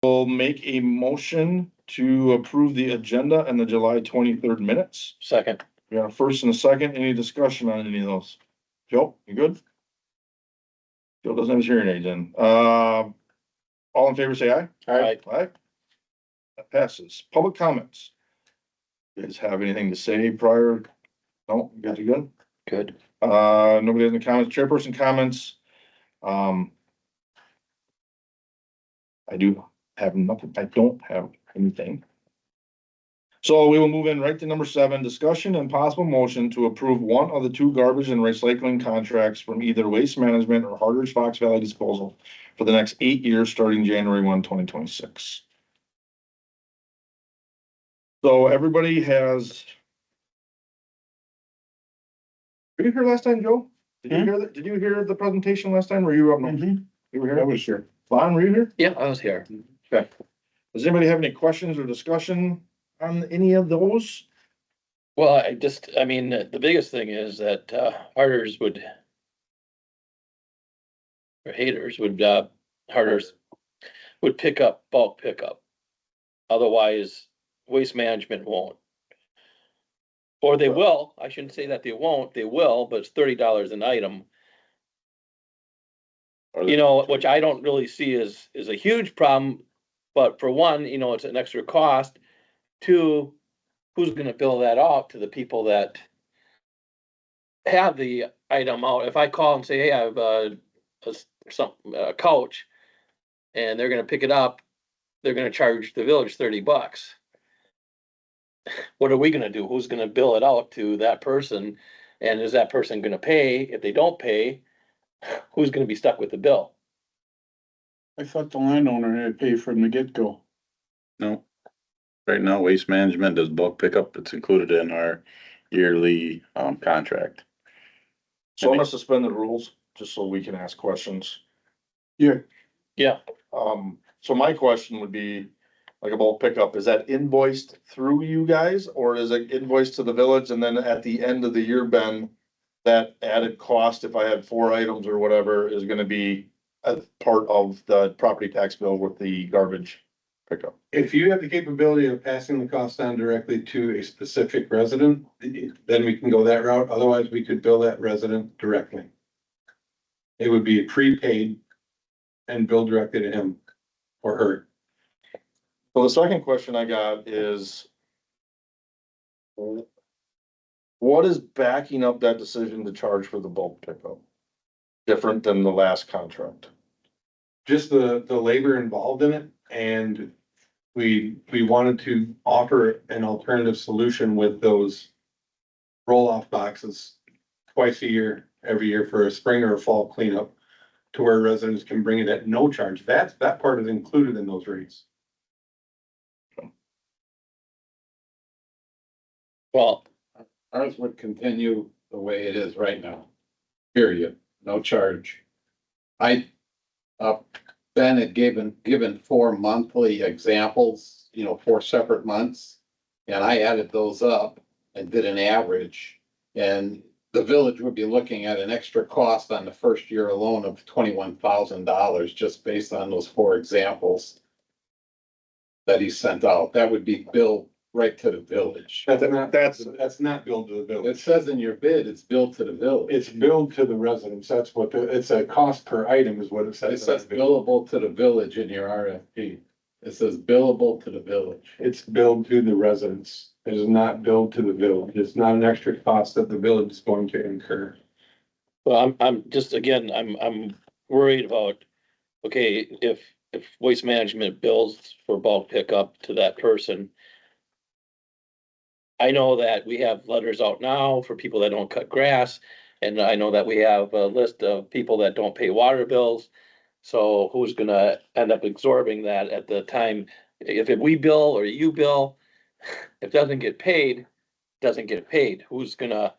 We'll make a motion to approve the agenda and the July 23rd minutes. Second. We got a first and a second. Any discussion on any of those? Joe, you good? Joe doesn't have his hearing aids in. All in favor, say aye. Aye. Aye. That passes. Public comments. You guys have anything to say prior? No, you guys are good? Good. Nobody has any comments. Chairperson comments. I do have nothing. I don't have anything. So we will move in right to number 7, discussion and possible motion to approve one of the 2 garbage and recycling contracts from either Waste Management or Harders Fox Valley Disposal for the next 8 years, starting January 1, 2026. So everybody has. Were you here last time, Joe? Did you hear that? Did you hear the presentation last time? Were you up? You were here? I was sure. Lon, were you here? Yeah, I was here. Okay. Does anybody have any questions or discussion on any of those? Well, I mean, the biggest thing is that, Harders would. Or haters would, Harders would pick up bulk pickup. Otherwise, Waste Management won't. Or they will, I shouldn't say that they won't, they will, but it's $30 an item. You know, which I don't really see as a huge problem, but for one, you know, it's an extra cost. 2, who's gonna bill that out to the people that have the item out? If I call and say, hey, I have a couch, and they're gonna pick it up, they're gonna charge the village $30. What are we gonna do? Who's gonna bill it out to that person? And is that person gonna pay? If they don't pay, who's gonna be stuck with the bill? I thought the landowner had to pay from the get-go. No. Right now, Waste Management does bulk pickup. It's included in our yearly contract. So I'm gonna suspend the rules just so we can ask questions. Yeah. Yeah, So my question would be, like a bulk pickup, is that invoiced through you guys, or is it invoiced to the village and then at the end of the year, Ben, that added cost, if I had 4 items or whatever, is gonna be a part of the property tax bill with the garbage pickup? If you have the capability of passing the cost on directly to a specific resident, then we can go that route. Otherwise, we could bill that resident directly. It would be prepaid and billed directly to him or her. So the second question I got is, what is backing up that decision to charge for the bulk pickup? Different than the last contract? Just the labor involved in it, and we wanted to offer an alternative solution with those roll-off boxes twice a year, every year for a spring or a fall cleanup, to where residents can bring it at no charge. That part is included in those rates. well, Ours would continue the way it is right now. Period, no charge. Ben had given 4 monthly examples, 4 separate months. And I added those up and did an average. And the village would be looking at an extra cost on the first year alone of $21,000, just based on those 4 examples that he sent out. That would be billed right to the village. That's not billed to the It village. says in your bid, it's billed to the village. It's billed to the residents. That's what it's a cost per item is what it It says. says billable to the village in your RFP. It says billable to the village. It's billed to the residents. It is not billed to the village. It's not an extra cost that the village is going to incur. well, I'm just, again, I'm worried about, okay, if Waste Management bills for bulk pickup to that person. I know that we have letters out now for people that don't cut grass, and I know that we have a list of people that don't pay water bills. So who's gonna end up absorbing that at the time? If we bill or you bill, if it doesn't get paid, doesn't get paid. Who's gonna?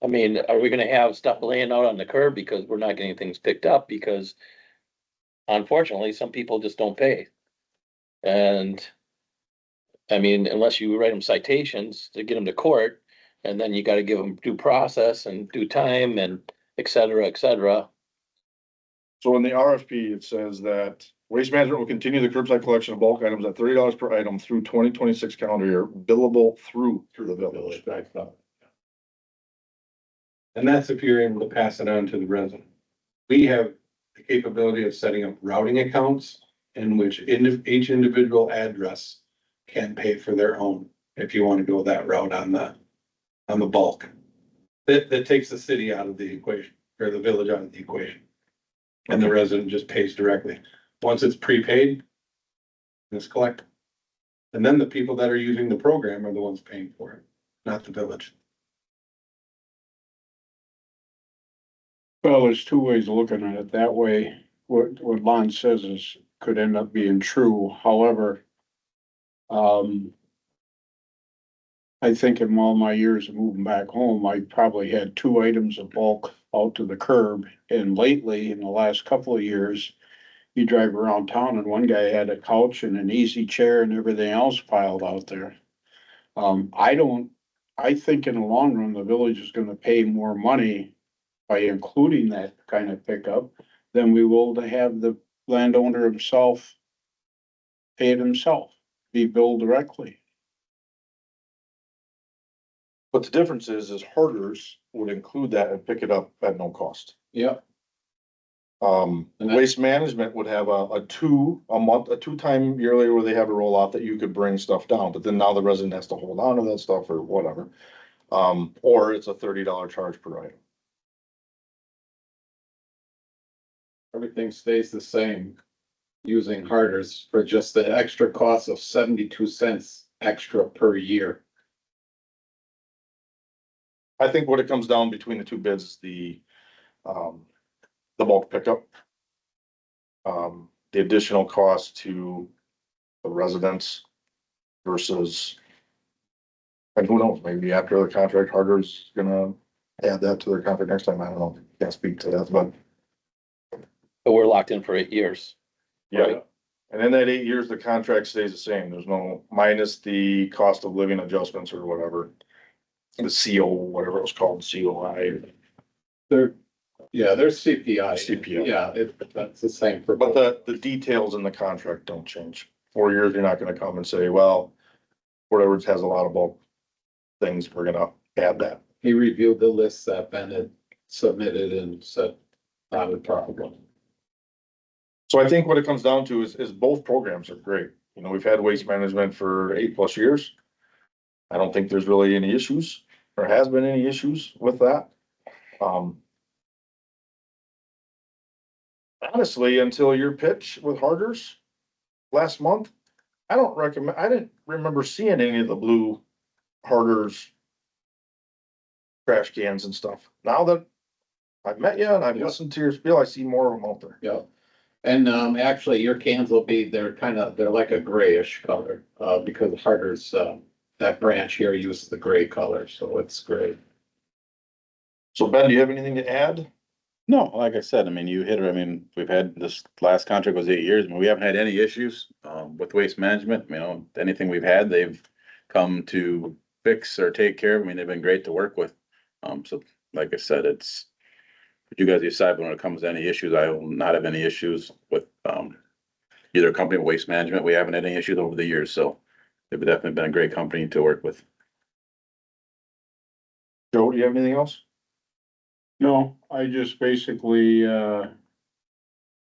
I mean, are we gonna have stuff laying out on the curb because we're not getting things picked up? Because unfortunately, some people just don't pay. And I mean, unless you write them citations to get them to court, and then you gotta give them due process and due time and et cetera, et cetera. So in the RFP, it says that Waste Management will continue the curbside collection of bulk items at $30 per item through 2026 calendar year, billable through the village. I thought. And that's if you're able to pass it on to the resident. We have the capability of setting up routing accounts in which each individual address can pay for their own, if you want to go that route on the bulk. That takes the city out of the equation, or the village out of the equation. And the resident just pays directly. Once it's prepaid, it's collected. And then the people that are using the program are the ones paying for it, not the village. Well, there's two ways of looking at it. That way, what Lon says is, could end up being true. However, I think in all my years of moving back home, I probably had 2 items of bulk out to the curb. And lately, in the last couple of years, you drive around town and one guy had a couch and an easy chair and everything else piled out there. I think in the long run, the village is gonna pay more money by including that kind of pickup than we will to have the landowner himself pay it himself, be billed directly. But the difference is Harders would include that and pick it up at no cost. Yep, And that- Waste Management would have a 2-time yearly where they have a roll off that you could bring stuff down, but then now the resident has to hold on to that stuff or whatever. Or it's a $30 charge per item. everything stays the same using Harders for just the extra cost of 72 cents extra per year. I think what it comes down between the two bids is the bulk pickup. The additional cost to the residents versus, and who knows, maybe after the contract, Harder's gonna add that to their contract next time. I don't know. Can't speak to that, but But we're locked in for 8 years. yeah. And in that 8 years, the contract stays the same. There's no minus the cost of living adjustments or whatever. The CO, whatever it was called, COI. There's CPI. CPI. Yeah, that's the same for. But the details in the contract don't change. 4 years, you're not gonna come and say, well, whatever has a lot of bulk things, we're gonna add that. He reviewed the lists that Bennett submitted and said, not a problem. So I think what it comes down to is both programs are great. You know, we've had Waste Management for 8+ years. I don't think there's really any issues or has been any issues with that. Honestly, until your pitch with Harders last month, I didn't remember seeing any of the blue Harders trash cans and stuff. Now that I've met you and I've listened to your spiel, I see more of them out there. Yeah. And, actually your cans will be, they're like a grayish color, because Harder's, that branch here uses the gray color, so it's great. So Ben, do you have anything to add? No, like I said, I mean, you hit it. I mean, we've had this last contract was 8 years, and we haven't had any issues, with Waste Management. You know, anything we've had, they've come to fix or take care of. I mean, they've been great to work with. So like I said, it's, you guys decide when it comes to any issues. I will not have any issues with, either company or Waste Management. We haven't had any issues over the years, so they've definitely been a great company to work with. Joe, do you have anything else? No, I just basically,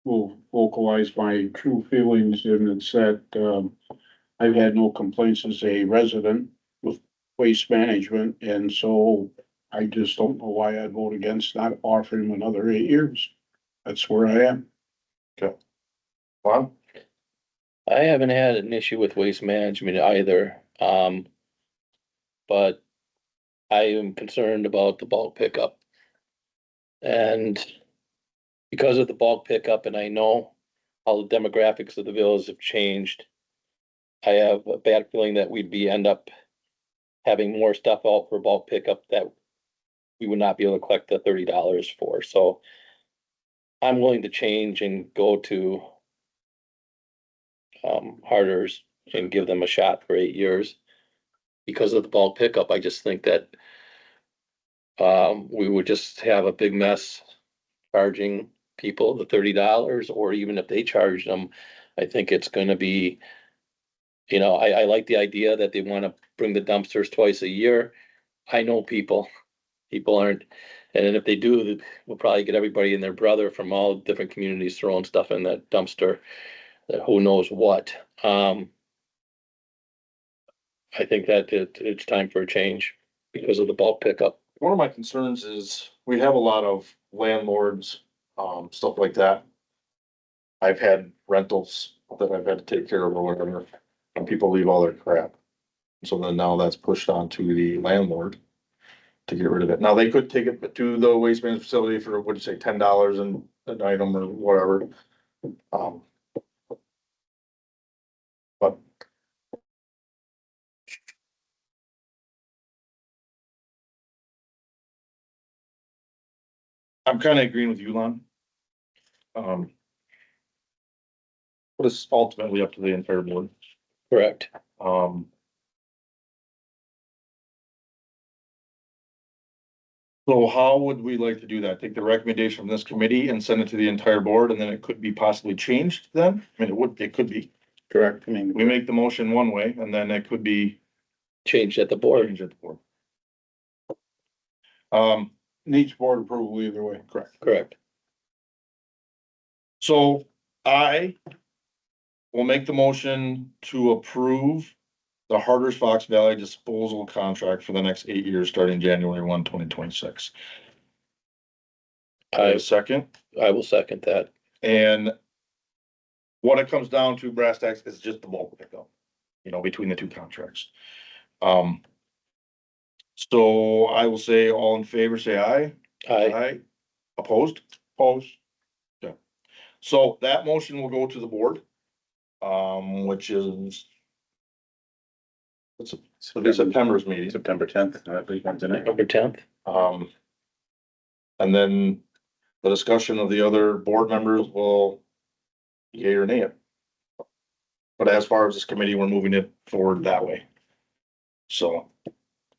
will vocalize my true feelings, and it's that, I've had no complaints as a resident with Waste Management, and so I just don't know why I'd vote against not offering them another 8 years. That's where I am. Juan? I haven't had an issue with Waste Management either, but I am concerned about the bulk pickup. And because of the bulk pickup, and I know how the demographics of the village have changed, I have a bad feeling that end up having more stuff out for bulk pickup that we would not be able to collect the $30 for. So I'm willing to change and go to Harders and give them a shot for 8 years. Because of the bulk pickup, I just think that we would just have a big mess charging people the $30, or even if they charge them, I think it's gonna be, you know, I like the idea that they wanna bring the dumpsters twice a year. I know people aren't, and then if they do, we'll probably get everybody and their brother from all different communities throwing stuff in that dumpster, that who knows what. I think that it's time for a change because of the bulk pickup. One of my concerns is we have a lot of landlords, stuff like that. I've had rentals that I've had to take care of or whatever, and people leave all their crap. So then now that's pushed onto the landlord to get rid of it. Now, they could take it to the waste management facility for, what'd you say, $10 an item or whatever. Um, But I'm kind of agreeing with you, Lon. Um. But it's ultimately up to the entire board. Correct. Um. So how would we like to do that? Take the recommendation from this committee and send it to the entire board, and then it could be possibly changed then? I mean, it could be. Correct. I mean, We make the motion one way, and then it could be Changed at the board. changed at the board. Um, Needs board approval either way. correct. Correct. So I will make the motion to approve the Harders Fox Valley disposal contract for the next 8 years, starting January 1, 2026. I have a second, I will second that. and what it comes down to, brass tacks, is just the bulk pickup, between the two contracts. So I will say, all in favor, say aye. I, Opposed? Opposed. Okay. So that motion will go to the board, which is. It'll be September's meeting. September 10th, I believe comes in it. November 10th. And then the discussion of the other board members will yea or nay it. But as far as this committee, we're moving it forward that way. So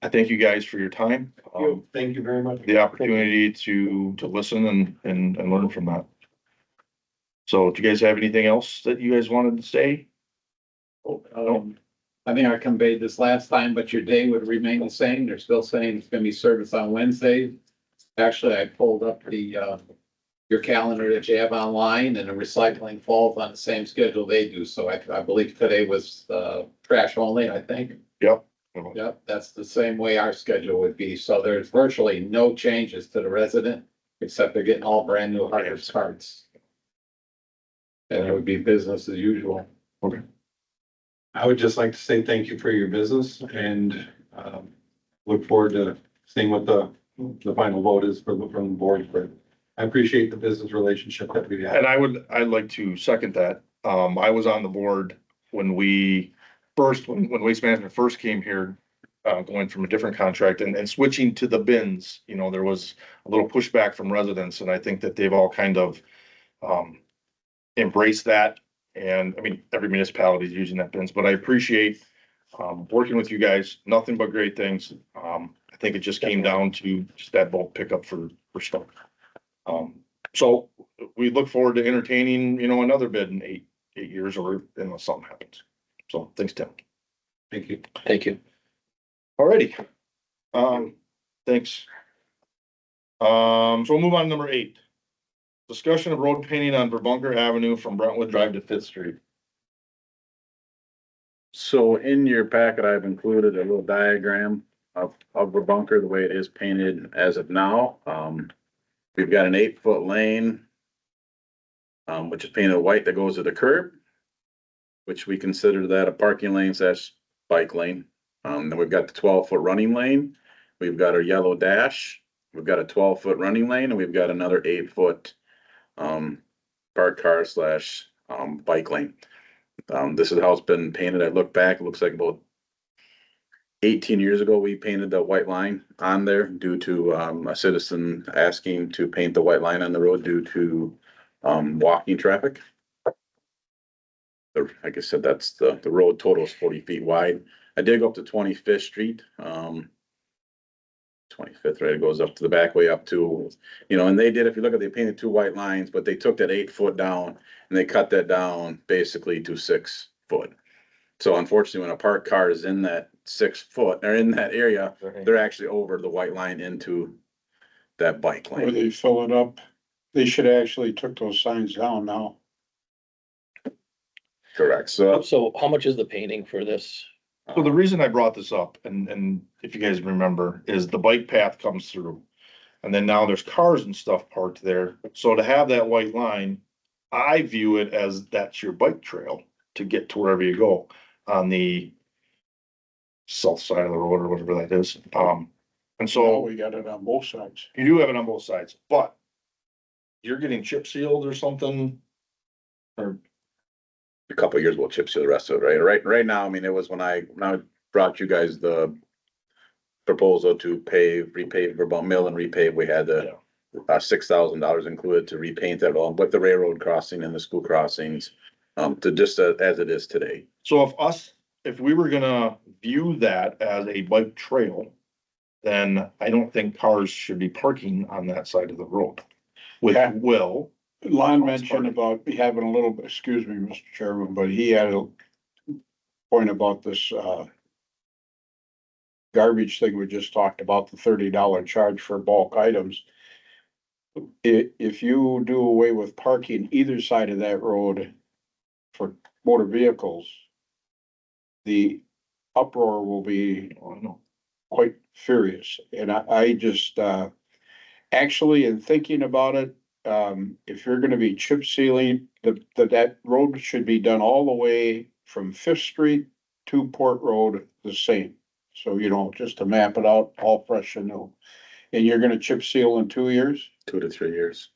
I thank you guys for your time, Thank you very much. the opportunity to listen and learn from that. So do you guys have anything else that you guys wanted to say? I think I conveyed this last time, but your day would remain the same. They're still saying it's gonna be service on Wednesday. Actually, I pulled up your calendar that you have online, and the recycling falls on the same schedule they do. So I believe today was, trash only, I think. Yep. Yep, that's the same way our schedule would be. So there's virtually no changes to the resident, except they're getting all brand new hard carts. And it would be business as usual. I would just like to say thank you for your business and, look forward to seeing what the final vote is from the board. But I appreciate the business relationship that we have. And I'd like to second that. I was on the board when when Waste Management first came here, going from a different contract and switching to the bins, there was a little pushback from residents, and I think that they've all kind of, embraced that. And I mean, every municipality is using that bins, but I appreciate, working with you guys, nothing but great things. I think it just came down to just that bulk pickup for stuff. So we look forward to entertaining, another bid in eight years, or unless something happens. So thanks, Tim. Thank you. Thank you. Alrighty. Thanks. So we'll move on to number 8. Discussion of road painting on Verbunker Avenue from Brentwood Drive to Fifth Street. So in your packet, I've included a little diagram of the bunker, the way it is painted as of now. We've got an 8-foot lane, which is painted white, that goes to the curb, which we consider that a parking lane / bike lane. Then we've got the 12-foot running lane. We've got our yellow dash. We've got a 12-foot running lane, and we've got another 8-foot parked car / bike lane. This is how it's been painted. I look back, it looks like about 18 years ago, we painted the white line on there due to a citizen asking to paint the white line on the road due to walking traffic. Like I said, that's the road total is 40 feet wide. I did go up to 25th Street. 25th, right? It goes up to the back way up to, you know, and they did, if you look at, they painted 2 white lines, but they took that 8 foot down and they cut that down basically to 6 foot. So unfortunately, when a parked car is in that 6 foot or in that area, they're actually over the white line into that bike Where lane. they fill it up, they should actually took those signs down now. Correct. So, So how much is the painting for this? So the reason I brought this up, and if you guys remember, is the bike path comes through. And then now there's cars and stuff parked there. So to have that white line, I view it as that's your bike trail to get to wherever you go on the south side of the road or whatever that is. And So so we got it on both sides. you do have it on both sides, but you're getting chip sealed or something. Or a couple of years we'll chip seal the rest of it, right? Right now, I mean, it was when I brought you guys the proposal to repave Vermont Mill and repave, we had the $6,000 included to repaint that all, with the railroad crossing and the school crossings, to just as it is today. so if we were gonna view that as a bike trail, then I don't think cars should be parking on that side of the road. With Yeah. Will, Lon mentioned about having a little, excuse me, Mr. Chairman, but he had a point about this, garbage thing we just talked about, the $30 charge for bulk items. If you do away with parking either side of that road for motor vehicles, the uproar will be I don't know. quite furious. And I just, actually, in thinking about it, if you're gonna be chip sealing, that road should be done all the way from Fifth Street to Port Road the same. So, you know, just to map it out, all fresh and new. And you're gonna chip seal in 2 years? 2 to 3 years.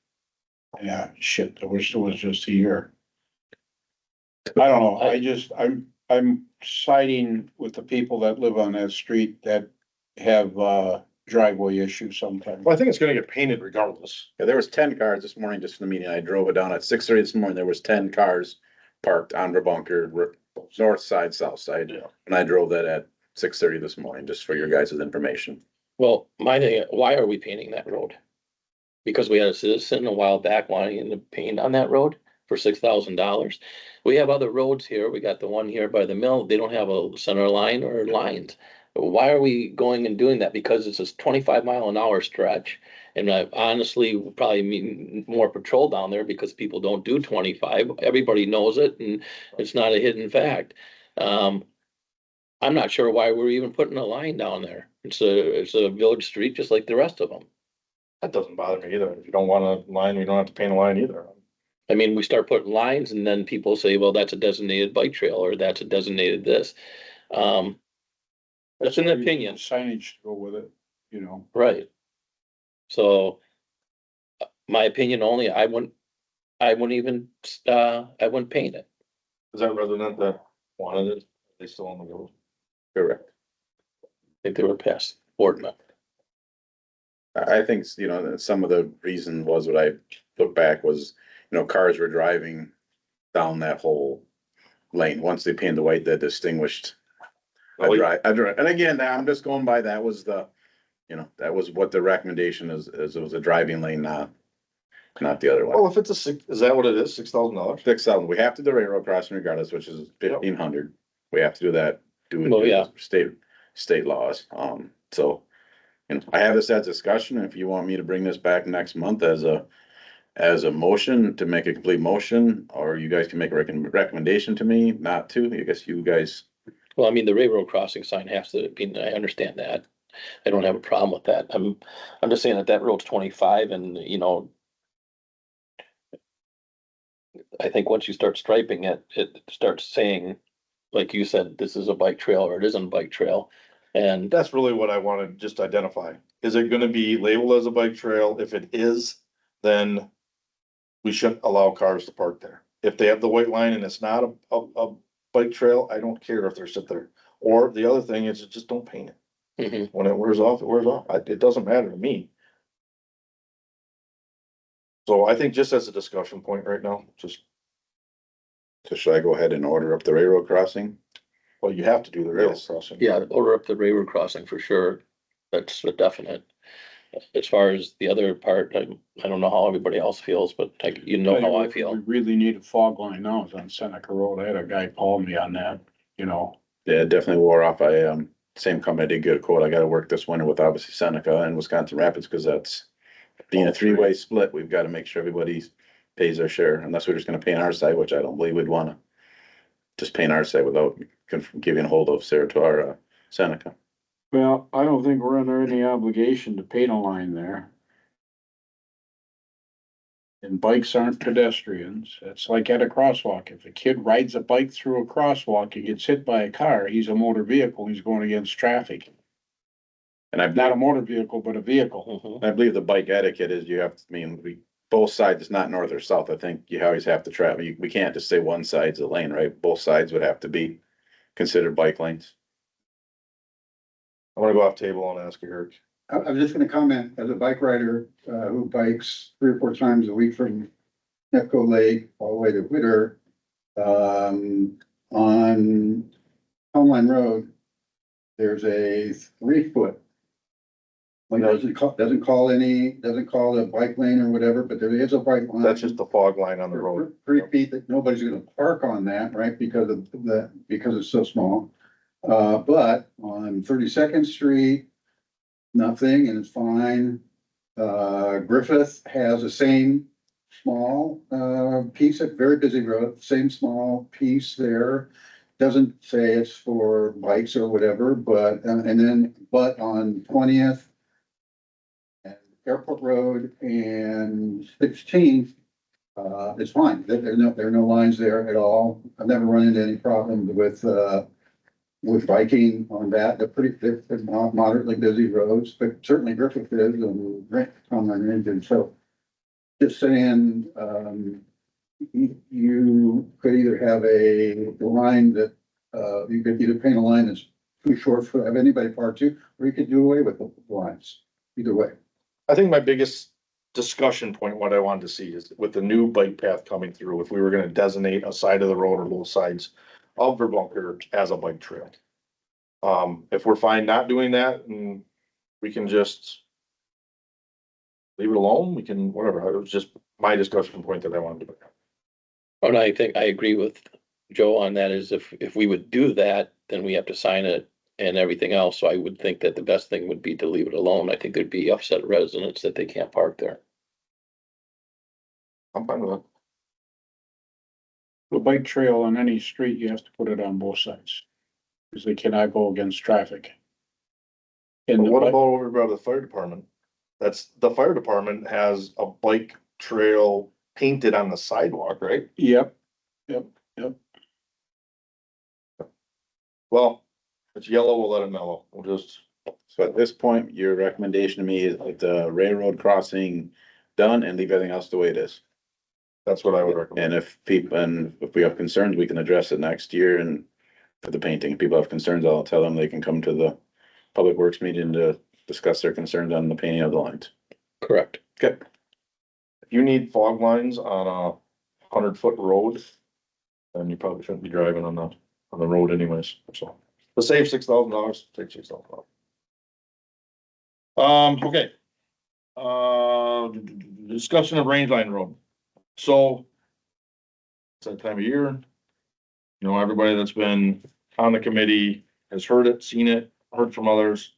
Yeah, shit, I wish it was just a year. I don't know, I'm siding with the people that live on that street that have, driveway issues sometimes. Well, I think it's gonna get painted regardless. Yeah, there was 10 cars this morning, just in the meeting. I drove it down at 6:30 this morning. There was 10 cars parked on the bunker, north side, south side. Yeah. And I drove that at 6:30 this morning, just for your guys' information. Well, my thing, why are we painting that road? Because we had a citizen a while back wanting to paint on that road for $6,000. We have other roads here. We got the one here by the mill. They don't have a center line or lines. Why are we going and doing that? Because it's a 25-mile-an-hour stretch. And I honestly would probably mean more patrol down there because people don't do 25. Everybody knows it and it's not a hidden fact. I'm not sure why we're even putting a line down there. It's a village street just like the rest of them. That doesn't bother me either. If you don't want a line, you don't have to paint a line either. I mean, we start putting lines and then people say, well, that's a designated bike trail or that's a designated this. That's an opinion, Signage to go with it, you know. right? So my opinion only, I wouldn't even, I wouldn't paint it. Is that resident that wanted it? They still on the road? Correct. I think they were past board member. I think, you know, that some of the reason was what I looked back was, you know, cars were driving down that whole lane. Once they painted the white, that distinguished. I drive, and again, I'm just going by, that was the, you know, that was what the recommendation is it was a driving lane, not the other one. Well, if it's is that what it is? $6,000? 6,000, we have to do railroad crossing regardless, which is 1,500. We have to do that, Well, yeah. State laws, so. You know, I have this as discussion, if you want me to bring this back next month as a motion, to make a complete motion, or you guys can make a recommendation to me not to, I guess you guys. Well, I mean, the railroad crossing sign has to be, I understand that. I don't have a problem with that. I'm just saying that road's 25 and, you know, I think once you start striping it, it starts saying, like you said, this is a bike trail or it isn't a bike trail. And That's really what I want to just identify. Is it gonna be labeled as a bike trail? If it is, then we shouldn't allow cars to park there. If they have the white line and it's not a bike trail, I don't care if they're sit there. Or the other thing is just don't paint it. mhm. When it wears off, it wears off. It doesn't matter to me. So I think just as a discussion point right now, just, So should I go ahead and order up the railroad crossing? well, you have to do the rail Yes. crossing. Yeah, order up the railroad crossing for sure. That's a definite. As far as the other part, I don't know how everybody else feels, but you know how I We feel. really need a fog line now, it's on Seneca Road, I had a guy call me on that, you know. Yeah, it definitely wore off. Same company did get a quote. I gotta work this winter with obviously Seneca and Wisconsin Rapids, cause that's being a three-way split, we've gotta make sure everybody pays their share, unless we're just gonna pay on our side, which I don't believe we'd wanna just pay on our side without giving a hold of Seneca. Well, I don't think we're under any obligation to paint a line there. And bikes aren't pedestrians. It's like at a crosswalk. If a kid rides a bike through a crosswalk, he gets hit by a car, he's a motor vehicle, he's going against traffic. And I Not a motor vehicle, but a vehicle. Mhm. believe the bike etiquette is you have to, both sides, it's not north or south. I think you always have to travel. We can't just say one side's a lane, right? Both sides would have to be considered bike lanes. I wanna go off table and ask Eric. I'm just gonna comment, as a bike rider, who bikes 3 or 4 times a week from Nepco Lake all the way to Whitter, on Homeline Road, there's a 3-foot. Like, doesn't call a bike lane or whatever, but there is a bike line. That's just the fog line on the road. 3 feet that nobody's gonna park on that, right, because it's so small. But on 32nd Street, nothing, and it's fine. Griffith has the same small, piece, a very busy road, same small piece there. Doesn't say it's for bikes or whatever, but on 20th and Airport Road and 16th, it's fine. There are no lines there at all. I've never run into any problems with biking on that. They're moderately busy roads, but certainly Griffith is and Conline Ridge, and so just saying, you could either have a line that, you could either paint a line that's too short for have anybody park to, or you could do away with the lines, either way. I think my biggest discussion point, what I wanted to see is with the new bike path coming through, if we were gonna designate a side of the road or both sides of Verbunker as a bike trail. If we're fine not doing that, and we can just leave it alone, we can, whatever, it was just my discussion point that I wanted to bring up. And I think I agree with Joe on that, is if we would do that, then we have to sign it and everything else. So I would think that the best thing would be to leave it alone. I think there'd be upset residents that they can't park there. I'm fine with that. The bike trail on any street, you have to put it on both sides. Because they cannot go against traffic. But And what about over by the fire department? The fire department has a bike trail painted on the sidewalk, right? Yep, Well, it's yellow, we'll let it mellow, we'll just, So at this point, your recommendation to me is like the railroad crossing done and leave everything else the way it is. that's what I would recommend. And if we have concerns, we can address it next year and for the painting. If people have concerns, I'll tell them they can come to the Public Works meeting to discuss their concerns on the painting of the lines. Correct. Okay. If you need fog lines on a 100-foot road, then you probably shouldn't be driving on the road anyways, so. To save $6,000, take $6,000. Okay. Discussion of Range Line Road. So. It's that time of year. You know, everybody that's been on the committee has heard it, seen it, heard from others.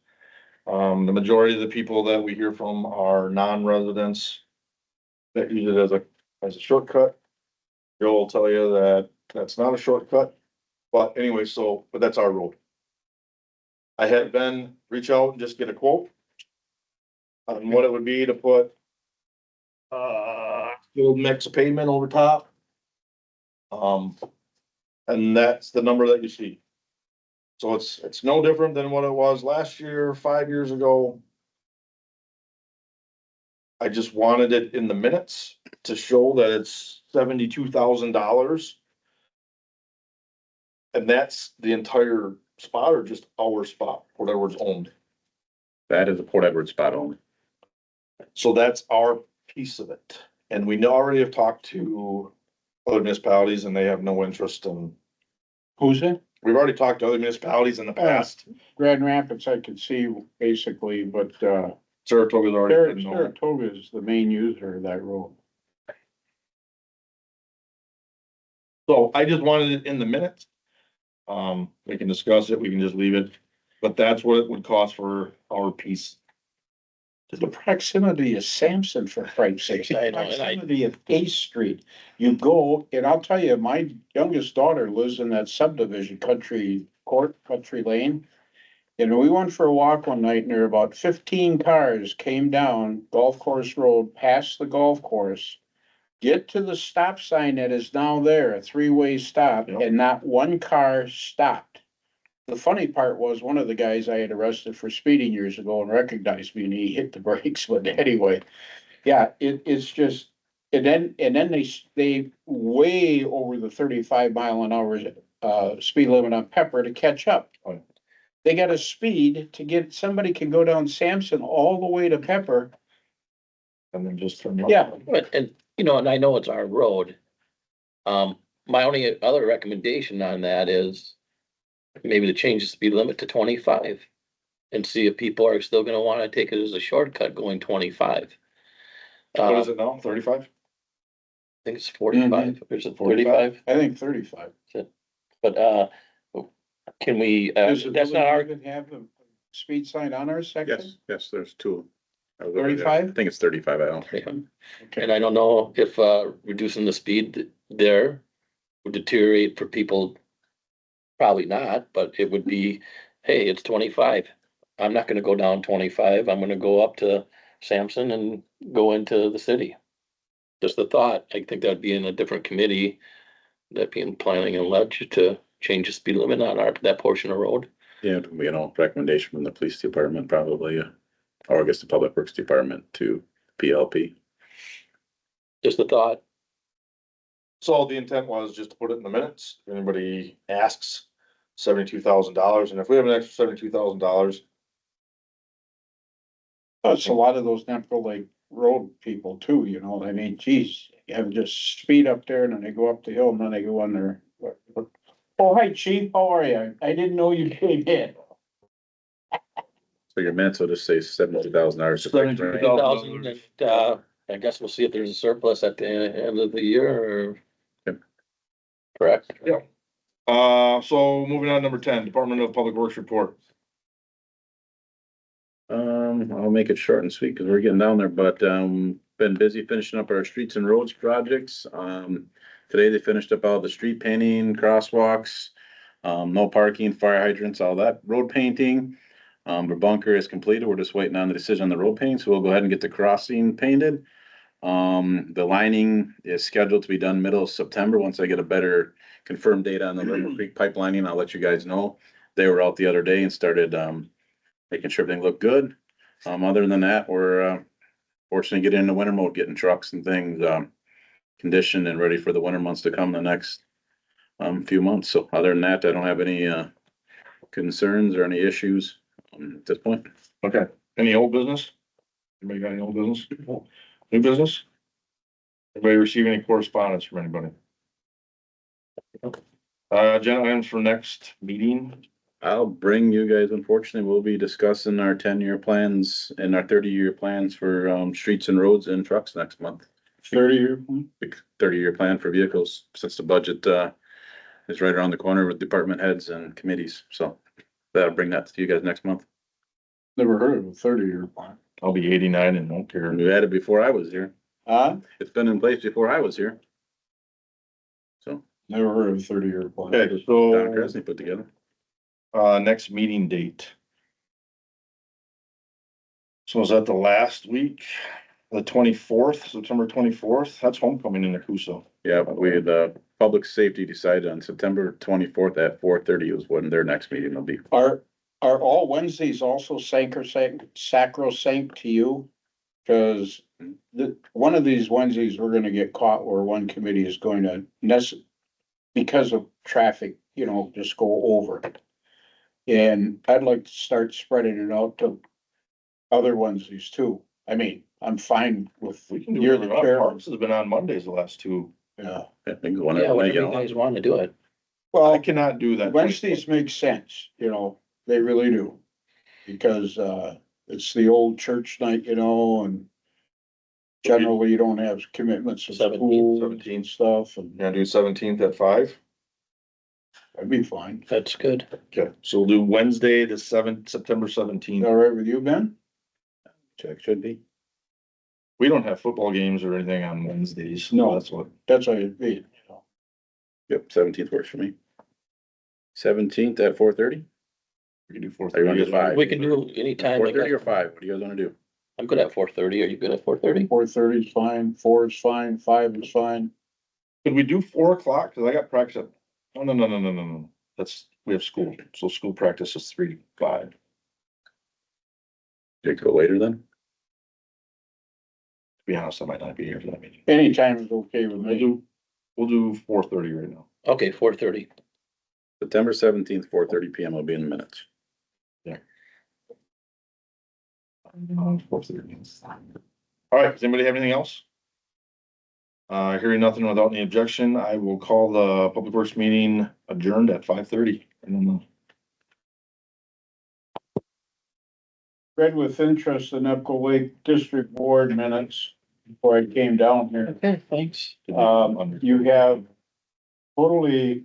The majority of the people that we hear from are non-residents that use it as a shortcut. Joe will tell you that that's not a shortcut, but anyway, but that's our road. I had Ben reach out and just get a quote on what it would be to put little mix of pavement over top. And that's the number that you see. So it's no different than what it was last year, 5 years ago. I just wanted it in the minutes to show that it's $72,000. And that's the entire spot or just our spot, whatever's owned. That is a Port Edward spot only. So that's our piece of it. And we already have talked to other municipalities and they have no interest in who's it? we've already talked to other municipalities in the past. Grand Rapids I could see basically, but, Saratoga's already. been over. Saratoga is the main user of that road. So I just wanted it in the minutes. We can discuss it, we can just leave it, but that's what it would cost for our piece. The proximity of Sampson, for Christ's sake, I the know, and I- proximity of Eighth Street. You go, and I'll tell you, my youngest daughter lives in that subdivision, Country Lane. And we went for a walk one night and there were about 15 cars came down Golf Course Road, past the golf course. Get to the stop sign that is now there, a three-way stop, Yep. and not one car stopped. The funny part was, one of the guys I had arrested for speeding years ago and recognized me and he hit the brakes, but anyway. Yeah, it's just, and then they way over the 35 mph speed limit on Pepper to catch up. Oh, yeah. They got a speed to get, somebody can go down Sampson all the way to Pepper. And then just. Yeah. But, and, you know, and I know it's our road. My only other recommendation on that is maybe to change the speed limit to 25 and see if people are still gonna wanna take it as a shortcut going 25. What I is it now, 35? think it's 45, or is it 35? I think 35. But, can we, Does the that's not our, village even have the speed sign on our section? Yes, there's two. I was over there. 35? I think it's 35, I don't. Okay. and I don't know if, reducing the speed there would deteriorate for people. Probably not, but it would be, hey, it's 25. I'm not gonna go down 25. I'm gonna go up to Sampson and go into the city. Just a thought. I think that'd be in a different committee, that'd be in planning and ledge to change the speed limit on that portion of road. Yeah, it would be, recommendation from the police department probably, or I guess the public works department to PLP. Just a thought. So the intent was just to put it in the minutes, if anybody asks, $72,000, and if we have an extra $72,000. That's a lot of those Nemco Lake Road people too, you know, I mean, geez, you have just speed up there and then they go up the hill and then they go on their. Oh, hi, chief, how are you? I didn't know you came in. So your minutes will just say $72,000. $2,000, and, I guess we'll see if there's a surplus at the end of the year or. Yep. Correct? Yeah. So moving on, number 10, Department of Public Works report. I'll make it short and sweet because we're getting down there, but, been busy finishing up our streets and roads projects. Today they finished up all the street painting, crosswalks, no parking, fire hydrants, all that road painting. Our bunker is completed. We're just waiting on the decision on the road paint, so we'll go ahead and get the crossing painted. The lining is scheduled to be done middle of September. Once I get a better confirmed date on the Little Creek pipelining, I'll let you guys know. They were out the other day and started, making sure everything looked good. Other than that, we're, fortunately getting into winter mode, getting trucks and things, conditioned and ready for the winter months to come the next, few months. So other than that, I don't have any, concerns or any issues, at this point. Okay, any old business? Anybody got any old business? New business? Anybody receive any correspondence from anybody? Agenda items for next meeting. I'll bring you guys, unfortunately, we'll be discussing our 10-year plans and our 30-year plans for, streets and roads and trucks next month. 30-year. Big 30-year plan for vehicles, since the budget, is right around the corner with department heads and committees, so that'll bring that to you guys next month. Never heard of a 30-year plan. I'll be 89 and don't care. We had it before I was here. Huh? It's been in place before I was here. So, Never heard of a 30-year plan. Okay, Don so, Kresny put together. next meeting date. So is that the last week? The 24th, September 24th? That's homecoming in Nakusa. Yeah, we had, public safety decided on September 24th at 4:30 was when their next meeting will be. Are all Wednesdays also sacrosanct to you? Cause one of these Wednesdays, we're gonna get caught where one committee is going to because of traffic, you know, just go over it. And I'd like to start spreading it out to other Wednesdays too. I mean, I'm fine with, We can do you're it. the chair. Parks has been on Mondays the last two. Yeah, I think Yeah, whenever, whatever you you know, guys wanna do it. I Well, cannot do that. Wednesdays make sense, you know, they really do. Because, it's the old church night, you know, and generally you don't have commitments of 17th, school and 17th. stuff, and Gonna do 17th at 5? that'd be fine. That's good. Okay, so we'll do Wednesday, the September 17th. All right with you, Ben? Check should be. We don't have football games or anything on Wednesdays. so No. That's what, That's how it'd be, you know. Yep, 17th works for me. 17th at 4:30? we can do 4:30. Are you gonna do 5? We can do anytime. 4:30 or 5? What do you guys wanna do? I'm good at 4:30. Are you good at 4:30? 4:30 is fine, 4 is fine, 5 is fine. Could we do 4 o'clock? Cause I got practice at, oh, no. That's, we have school, so school practice is 3 to 5. You go later then? To be honest, I might not be here for that meeting. Anytime is okay with me. We'll do 4:30 right now. Okay, 4:30. September 17th, 4:30 PM will be in the minutes. 4:30. All right, does anybody have anything else? Hearing nothing without any objection, I will call the Public Works meeting adjourned at 5:30. Read with interest the Nepco Lake District Board minutes before I came down here. Okay, thanks. You have totally,